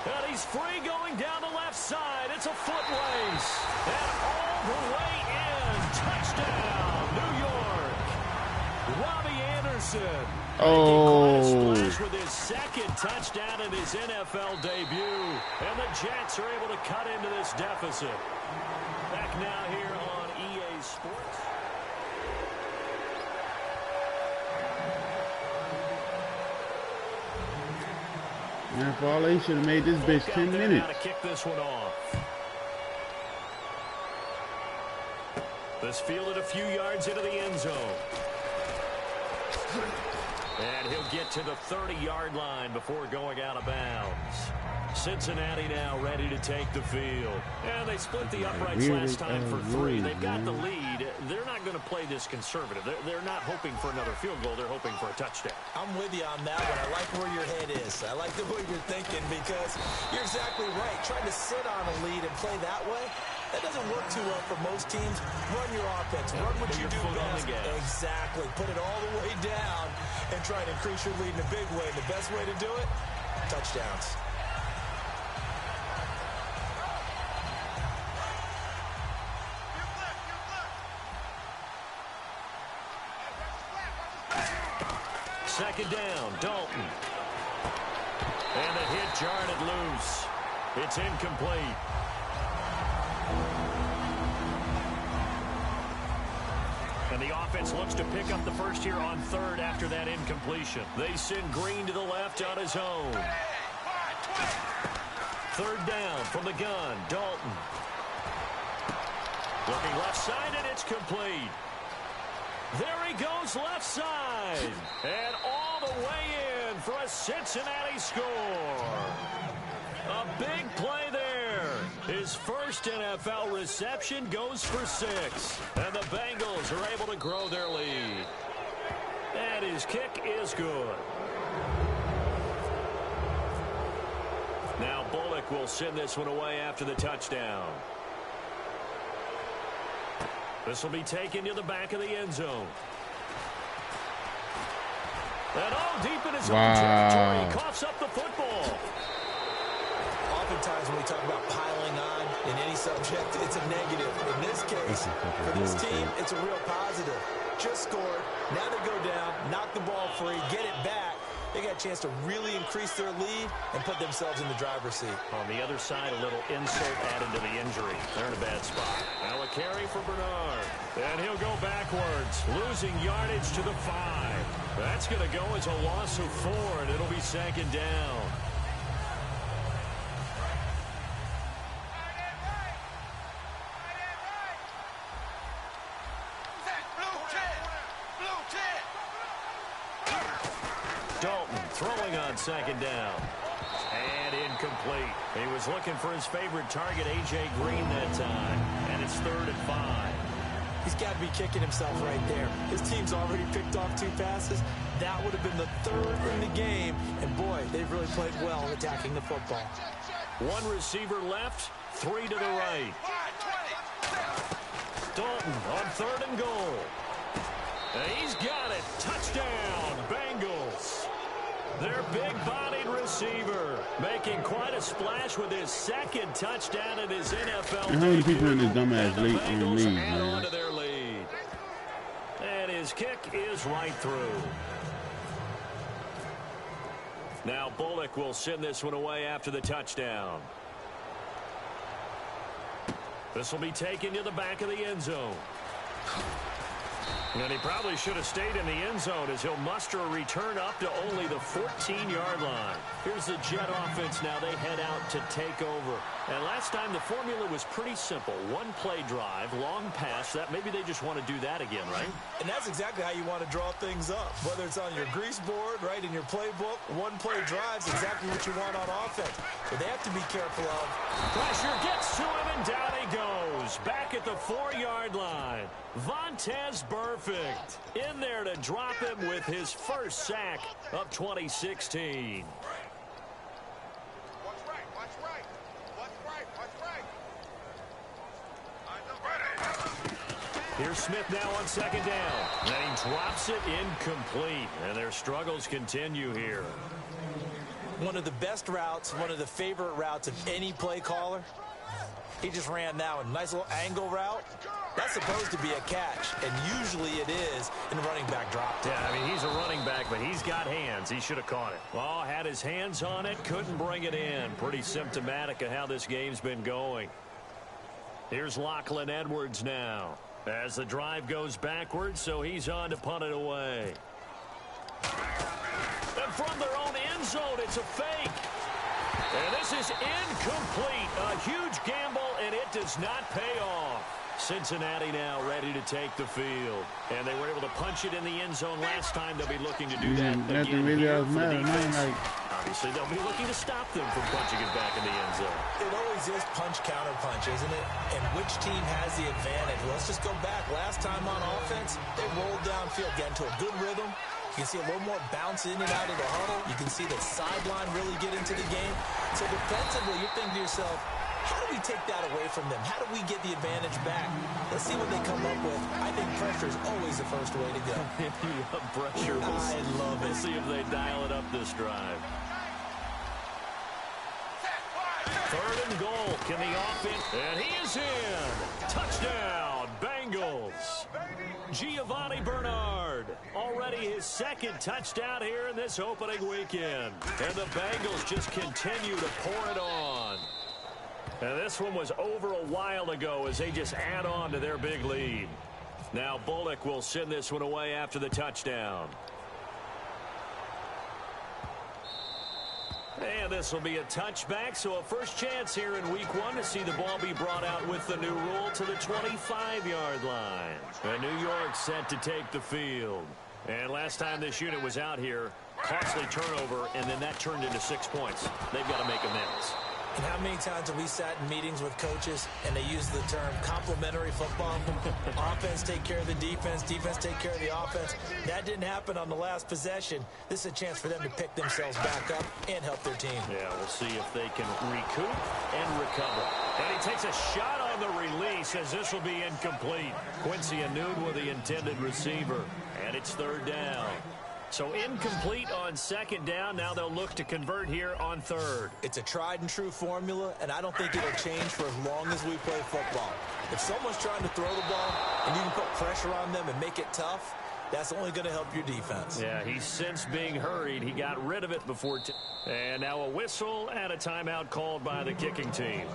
Speaker 5: And he's free going down the left side. It's a foot race. And all the way in. Touchdown, New York. Robbie Anderson.
Speaker 4: Oh.
Speaker 5: Making quite a splash with his 2nd touchdown in his NFL debut. And the Jets are able to cut into this deficit. Back now here on EA Sports.
Speaker 4: Man, for all they should have made this bitch 10 minutes.
Speaker 5: To kick this one off. This fielded a few yards into the end zone. And he'll get to the 30-yard line before going out of bounds. Cincinnati now ready to take the field. And they split the uprights last time for 3. They've got the lead. They're not going to play this conservative. They're not hoping for another field goal. They're hoping for a touchdown.
Speaker 6: I'm with you on that one. I like where your head is. I like the way you're thinking because you're exactly right. Trying to sit on a lead and play that way, that doesn't work too well for most teams. Run your offense. Run what you do best. Exactly. Put it all the way down and try to increase your lead in a big way. The best way to do it, touchdowns.
Speaker 5: Second down, Dalton. And the hit jarred it loose. It's incomplete. And the offense looks to pick up the first here on 3rd after that incompletion. They send Green to the left on his own. 3rd down from the gun, Dalton. Looking left side, and it's complete. There he goes left side. And all the way in for a Cincinnati score. A big play there. His first NFL reception goes for 6. And the Bengals are able to grow their lead. And his kick is good. Now Bullock will send this one away after the touchdown. This will be taken to the back of the end zone. And deep in his own territory, he coughs up the football.
Speaker 6: Oftentimes when we talk about piling on in any subject, it's a negative. In this case, for this team, it's a real positive. Just scored. Now they go down, knock the ball free, get it back. They got a chance to really increase their lead and put themselves in the driver's seat.
Speaker 5: On the other side, a little insult added to the injury. They're in a bad spot. Now a carry for Bernard. And he'll go backwards, losing yardage to the 5. That's going to go as a loss of 4, and it'll be 2nd down. Dalton throwing on 2nd down. And incomplete. He was looking for his favorite target, A.J. Green, that time. And it's 3rd and 5.
Speaker 6: He's got to be kicking himself right there. His team's already picked off 2 passes. That would have been the 3rd in the game. And, boy, they've really played well attacking the football.
Speaker 5: 1 receiver left, 3 to the right. Dalton on 3rd and goal. And he's got it. Touchdown, Bengals. Their big-bodied receiver making quite a splash with his 2nd touchdown in his NFL debut.
Speaker 4: How many people in this dumbass league on league, man?
Speaker 5: On to their lead. And his kick is right through. Now Bullock will send this one away after the touchdown. This will be taken to the back of the end zone. And he probably should have stayed in the end zone as he'll muster a return up to only the 14-yard line. Here's the Jet offense now. They head out to take over. And last time the formula was pretty simple. One play drive, long pass. That maybe they just want to do that again, right?
Speaker 6: And that's exactly how you want to draw things up. Whether it's on your grease board, right, in your playbook, one play drive is exactly what you want on offense. But they have to be careful of.
Speaker 5: Pressure gets to him, and down he goes. Back at the 4-yard line. Vontaze Burfict in there to drop him with his first sack of 2016. Here's Smith now on second down. And he drops it incomplete. And their struggles continue here.
Speaker 6: One of the best routes, one of the favorite routes of any play caller. He just ran that one. Nice little angle route. That's supposed to be a catch, and usually it is in running back drop.
Speaker 5: Yeah, I mean, he's a running back, but he's got hands. He should have caught it. Oh, had his hands on it, couldn't bring it in. Pretty symptomatic of how this game's been going. Here's Lachlan Edwards now as the drive goes backwards, so he's on to punt it away. And from their own end zone, it's a fake. And this is incomplete. A huge gamble, and it does not pay off. Cincinnati now ready to take the field. And they were able to punch it in the end zone last time. They'll be looking to do that again
Speaker 4: really
Speaker 5: here
Speaker 4: else
Speaker 5: for the
Speaker 4: matter,
Speaker 5: defense.
Speaker 4: man.
Speaker 5: Obviously, they'll be looking to stop them from punching it back in the end zone.
Speaker 6: It always is punch-counter-punch, isn't it? And which team has the advantage? Well, let's just go back. Last time on offense, they rolled downfield, get into a good rhythm. You can see a little more bounce in and out of the huddle. You can see the sideline really get into the game. So defensively, you're thinking to yourself, how do we take that away from them? How do we get the advantage back? Let's see what they come up with. I think pressure is always the first way to go.
Speaker 5: You love pressure.
Speaker 6: I love it.
Speaker 5: We'll see if they dial it up this drive. Third and goal. Can the offense? And he is in. Touchdown, Bengals. Giovanni Bernard. Already his second touchdown here in this opening weekend. And the Bengals just continue to pour it on. And this one was over a while ago as they just add on to their big lead. Now Bullock will send this one away after the touchdown. And this will be a touchback, so a first chance here in week one to see the ball be brought out with the new rule to the 25-yard line. And New York set to take the field. And last time this unit was out here, costly turnover, and then that turned into 6 points. They've got to make amends.
Speaker 6: And how many times have we sat in meetings with coaches and they use the term complementary football? Offense take care of the defense, defense take care of the offense. That didn't happen on the last possession. This is a chance for them to pick themselves back up and help their team.
Speaker 5: Yeah, we'll see if they can recoup and recover. And he takes a shot on the release as this will be incomplete. Quincy Anoud with the intended receiver. And it's third down. So incomplete on second down. Now they'll look to convert here on third.
Speaker 6: It's a tried and true formula, and I don't think it'll change for as long as we play football. If someone's trying to throw the ball and you can put pressure on them and make it tough, that's only going to help your defense.
Speaker 5: Yeah, he's since being hurried. He got rid of it before. And now a whistle and a timeout called by the kicking team.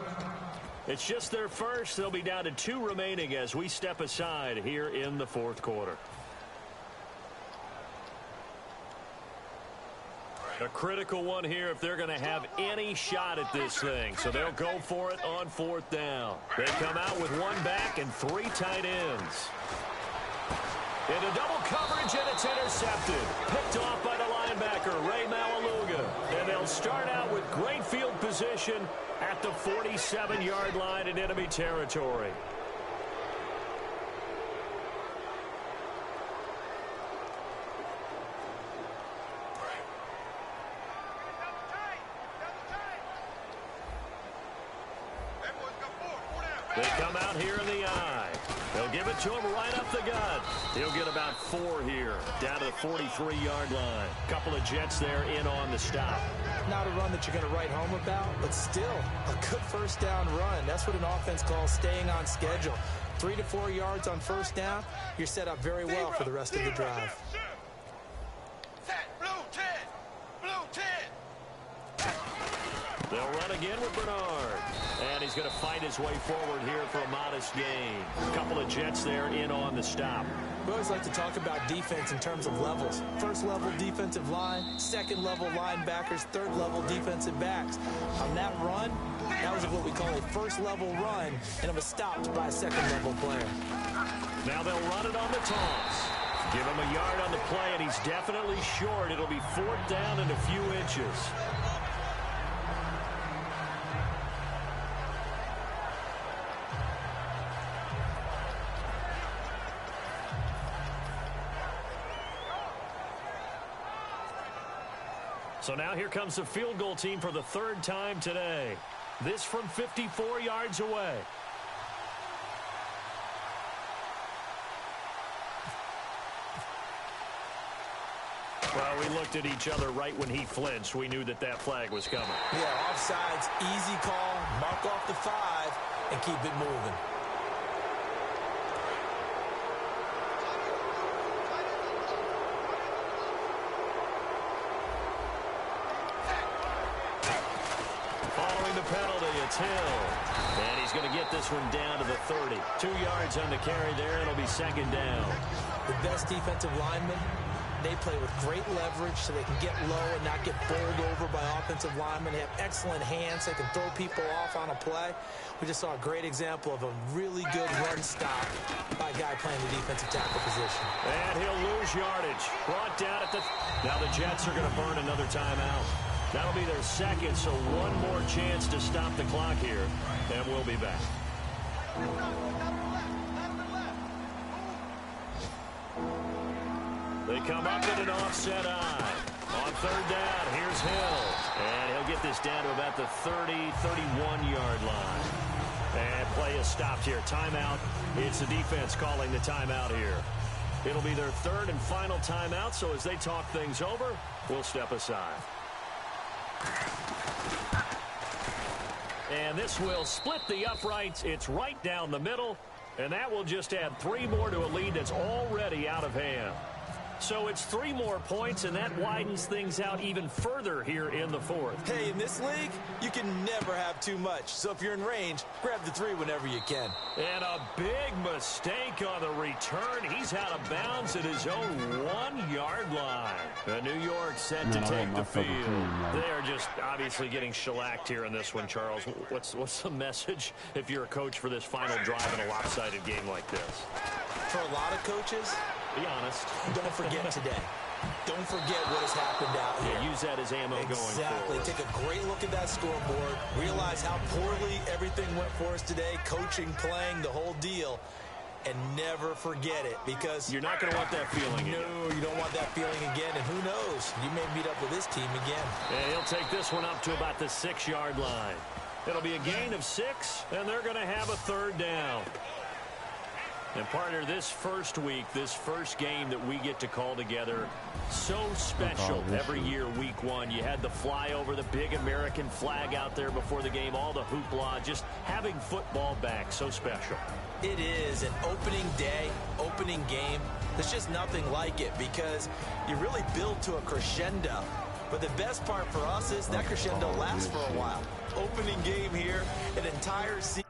Speaker 5: It's just their first. They'll be down to 2 remaining as we step aside here in the fourth quarter. A critical one here if they're going to have any shot at this thing. So they'll go for it on fourth down. They come out with 1 back and 3 tight ends. Into double coverage, and it's intercepted. Picked off by the linebacker, Ray Malaluga. And they'll start out with great field position at the 47-yard line in enemy territory. They come out here in the eye. They'll give it to him right up the gut. He'll get about 4 here, down to the 43-yard line. Couple of Jets there in on the stop.
Speaker 6: Not a run that you're going to write home about, but still a good first down run. That's what an offense calls staying on schedule. 3 to 4 yards on first down, you're set up very well for the rest of the drive.
Speaker 2: Set, blue 10, blue 10.
Speaker 5: They'll run again with Bernard. And he's going to fight his way forward here for a modest gain. A couple of Jets there in on the stop.
Speaker 6: We always like to talk about defense in terms of levels. First level defensive line, second level linebackers, third level defensive backs. On that run, that was what we call a first level run, and it was stopped by a second level player.
Speaker 5: Now they'll run it on the toss. Give him a yard on the play, and he's definitely short. It'll be 4th down and a few inches. So now here comes the field goal team for the 3rd time today. This from 54 yards away. Well, we looked at each other right when he flinched. We knew that that flag was coming.
Speaker 6: Yeah, offsides, easy call, mark off the 5, and keep it moving.
Speaker 5: Following the penalty, it's Hill. And he's going to get this one down to the 30. 2 yards on the carry there. It'll be 2nd down.
Speaker 6: The best defensive linemen, they play with great leverage so they can get low and not get bowled over by offensive linemen. They have excellent hands. They can throw people off on a play. We just saw a great example of a really good run stop by a guy playing the defensive tackle position.
Speaker 5: And he'll lose yardage. Brought down at the... Now the Jets are going to burn another timeout. That'll be their 2nd, so one more chance to stop the clock here, and we'll be back. They come up in an offset eye. On 3rd down, here's Hill. And he'll get this down to about the 31-yard line. And play is stopped here. Timeout. It's the defense calling the timeout here. It'll be their 3rd and final timeout, so as they talk things over, we'll step aside. And this will split the uprights. It's right down the middle, and that will just add 3 more to a lead that's already out of hand. So it's 3 more points, and that widens things out even further here in the 4th.
Speaker 6: Hey, in this league, you can never have too much. So if you're in range, grab the 3 whenever you can.
Speaker 5: And a big mistake on the return. He's out of bounds at his own 1-yard line. The New York set to take the field. They are just obviously getting shellacked here in this one, Charles. What's the message if you're a coach for this final drive in a lopsided game like this?
Speaker 6: For a lot of coaches,
Speaker 5: be honest.
Speaker 6: Don't forget today. Don't forget what has happened out here.
Speaker 5: Yeah, use that as ammo going forward.
Speaker 6: Exactly. Take a great look at that scoreboard. Realize how poorly everything went for us today. Coaching, playing, the whole deal. And never forget it, because
Speaker 5: you're not going to want that feeling again.
Speaker 6: No, you don't want that feeling again. And who knows? You may meet up with this team again.
Speaker 5: And he'll take this one up to about the 6-yard line. It'll be a gain of 6, and they're going to have a 3rd down. And partner, this first week, this first game that we get to call together, so special every year, week 1. You had the flyover, the big American flag out there before the game, all the hoopla, just having football back, so special.
Speaker 6: It is an opening day, opening game. There's just nothing like it because you really build to a crescendo. But the best part for us is that crescendo lasts for a while. Opening game here, an entire season.